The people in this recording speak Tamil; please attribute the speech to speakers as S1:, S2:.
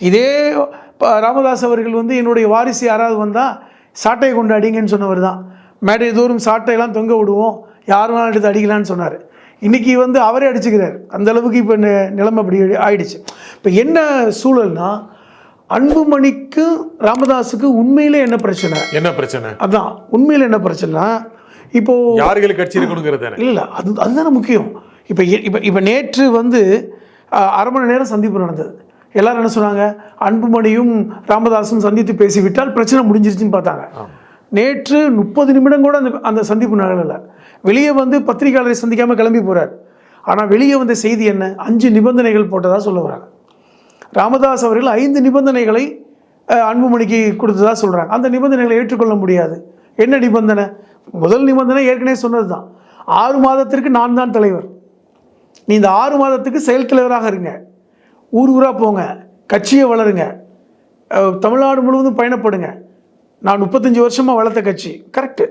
S1: இதே ராமதாஸ் அவர்கள் வந்து என்னுடைய வாரிசு யாராவது வந்தால் சாட்டையை கொண்டு அடிங்கன்னு சொன்னவர் தான். மேடை தோறும் சாட்டையெல்லாம் தொங்க விடுவோம், யார் வேணாலும் எடுத்து அடிக்கலான்னு சொன்னார். இன்றைக்கி வந்து அவரே அடிச்சுக்கிறார். அந்த அளவுக்கு இப்போ நிலைமை அப்படி ஆயிடுச்சு. இப்போ என்ன சூழல்னா, அன்புமணிக்கும் ராமதாஸுக்கு உண்மையிலே என்ன பிரச்சனை அதான் உண்மையில் என்ன பிரச்சனைனா, இப்போது
S2: யாருக்கு கட்சி இருக்கணுங்கிறது
S1: இல்லை, அதுதானே முக்கியம். இப்போ இப்போ இப்போ நேற்று வந்து அரை மணி நேரம் சந்திப்பு நடந்தது. எல்லாரும் என்ன சொன்னாங்க, அன்புமணியும் ராமதாஸும் சந்தித்து பேசிவிட்டால் பிரச்சனை முடிஞ்சிருச்சுன்னு பார்த்தாங்க. நேற்று 30 நிமிடம் கூட அந்த சந்திப்பு நகரலை. வெளியே வந்து பத்திரிகையாளரை சந்திக்காமல் கிளம்பி போகிறார். ஆனால் வெளியே வந்த செய்தி என்ன, 5 நிபந்தனைகள் போட்டதாக சொல்ல வராங்க. ராமதாஸ் அவர்கள் 5 நிபந்தனைகளை அன்புமணிக்கு கொடுத்ததாக சொல்கிறாங்க. அந்த நிபந்தனைகளை ஏற்றுக்கொள்ள முடியாது. என்ன நிபந்தனை? முதல் நிபந்தனை ஏற்கனவே சொன்னது தான், 6 மாதத்திற்கு நான் தான் தலைவர், நீ இந்த 6 மாதத்துக்கு செயல் தலைவராக இருங்க, ஊர் ஊராக போங்க, கட்சியை வளருங்க, தமிழ்நாடு முழுவதும் பயணப்படுங்க. நான் 35 வருஷமாக வளர்த்த கட்சி. கரெக்டு.